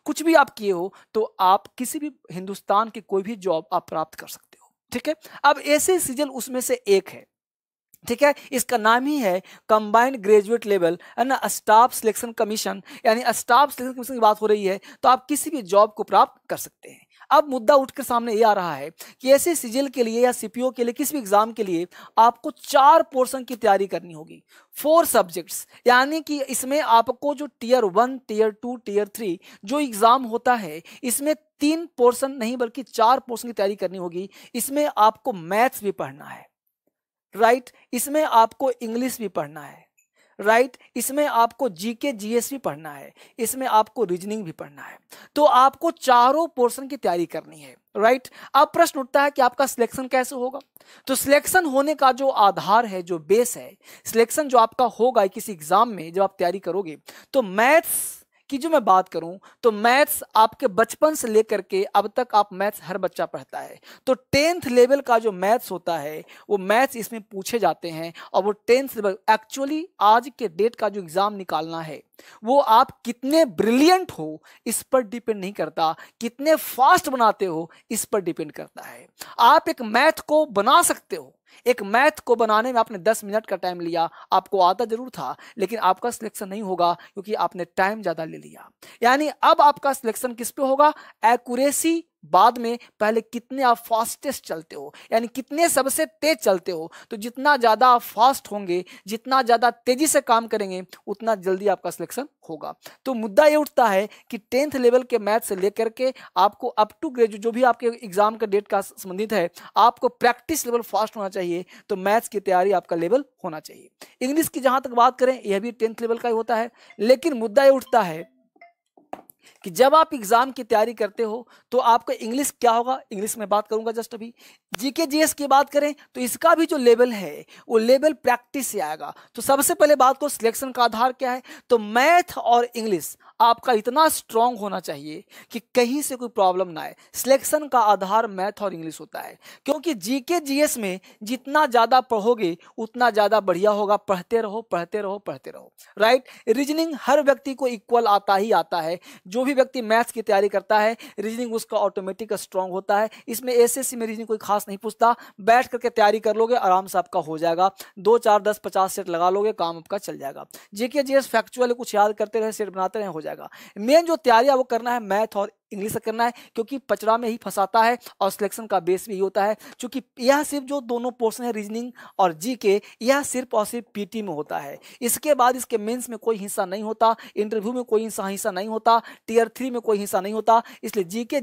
कुछ भी आप किए हो तो आप किसी भी हिंदुस्तान की कोई भी जॉब आप प्राप्त कर सकते हो। ठीक है, अब ऐसे सीजल उसमें से एक है। ठीक है, इसका नाम ही है कंबाइंड ग्रेजुएट लेवल है ना, स्टाफ सिलेक्शन कमीशन, यानी स्टाफ सिलेक्शन कमीशन की बात हो रही है तो आप किसी भी जॉब को प्राप्त कर सकते हैं। अब मुद्दा उठकर सामने ये आ रहा है कि ऐसे सीजीएल के लिए या सीपीओ के लिए किसी भी एग्जाम के लिए आपको 4 पोर्शन की तैयारी करनी होगी, 4 सब्जेक्ट्स, यानी कि इसमें आपको जो टीयर 1, टीयर 2, टीयर 3 जो एग्जाम होता है इसमें 3 पोर्शन नहीं बल्कि 4 पोर्शन की तैयारी करनी होगी। इसमें आपको मैथ्स भी पढ़ना है, राइट, इसमें आपको इंग्लिश भी पढ़ना है, राइट, इसमें आपको जीके जीएस भी पढ़ना है, इसमें आपको रीजनिंग भी पढ़ना है। तो आपको चारों पोर्शन की तैयारी करनी है, राइट। अब प्रश्न उठता है कि आपका सिलेक्शन कैसे होगा। तो सिलेक्शन होने का जो आधार है, जो बेस है, सिलेक्शन जो आपका होगा किसी एग्जाम में जब आप तैयारी करोगे, तो मैथ्स की जो मैं बात करूं तो मैथ्स आपके बचपन से लेकर के अब तक आप मैथ्स हर बच्चा पढ़ता है। तो 10th लेवल का जो मैथ्स होता है वो मैथ्स इसमें पूछे जाते हैं, और वो 10th लेवल एक्चुअली आज के डेट का जो एग्जाम निकालना है वो आप कितने ब्रिलियंट हो इस पर डिपेंड नहीं करता, कितने फास्ट बनाते हो इस पर डिपेंड करता है। आप एक मैथ को बना सकते हो, एक मैथ को बनाने में आपने 10 मिनट का टाइम लिया, आपको आता जरूर था लेकिन आपका सिलेक्शन नहीं होगा क्योंकि आपने टाइम ज्यादा ले लिया। यानी अब आपका सिलेक्शन किस पे होगा, एक्यूरेसी बाद में, पहले कितने आप फास्टेस्ट चलते हो, यानी कितने सबसे तेज चलते हो। तो जितना ज्यादा आप फास्ट होंगे, जितना ज्यादा तेजी से काम करेंगे, उतना जल्दी आपका सिलेक्शन होगा। तो मुद्दा ये उठता है कि 10th लेवल के मैथ से लेकर के आपको अप टू ग्रेजुएट जो भी आपके एग्जाम का डेट का संबंधित है, आपको प्रैक्टिस लेवल फास्ट होना चाहिए। तो मैथ्स की तैयारी आपका लेवल होना चाहिए। इंग्लिश की जहां तक बात करें यह भी 10th लेवल का ही होता है, लेकिन मुद्दा ये उठता है कि जब आप एग्जाम की तैयारी करते हो तो आपका इंग्लिश क्या होगा, इंग्लिश में बात करूंगा जस्ट अभी। जीके जीएस की बात करें तो इसका भी जो लेवल है वो लेवल प्रैक्टिस से आएगा। तो सबसे पहले बात को सिलेक्शन का आधार क्या है, तो मैथ और इंग्लिश आपका इतना स्ट्रांग होना चाहिए कि कहीं से कोई प्रॉब्लम ना आए। सिलेक्शन का आधार मैथ और इंग्लिश होता है, क्योंकि जीके जीएस में जितना ज्यादा पढ़ोगे उतना ज्यादा बढ़िया होगा। पढ़ते रहो पढ़ते रहो पढ़ते रहो, राइट। रीजनिंग हर व्यक्ति को इक्वल आता ही आता है। जो भी व्यक्ति मैथ्स की तैयारी करता है रीजनिंग उसका ऑटोमेटिक स्ट्रांग होता है। इसमें एसएससी में रीजनिंग कोई खास नहीं पूछता, बैठ करके तैयारी कर लोगे आराम से आपका हो जाएगा। 2 4 10 50 सेट लगा लोगे, काम आपका चल जाएगा। जीके जीएस फैक्चुअल कुछ याद करते रहे, सेट बनाते रहे, हो जाएगा। मेन जो तैयारी वो करना है मैथ और इंग्लिश से करना है, क्योंकि पचड़ा में ही फंसाता है और सिलेक्शन का बेस भी होता है। क्योंकि यह सिर्फ जो दोनों पोर्शन है रीजनिंग और जीके, यह सिर्फ और सिर्फ पीटी में होता है। इसके बाद इसके मेंस में कोई हिस्सा नहीं होता, इंटरव्यू में कोई हिस्सा नहीं होता, टीयर 3 में कोई हिस्सा नहीं होता। इसलिए जीके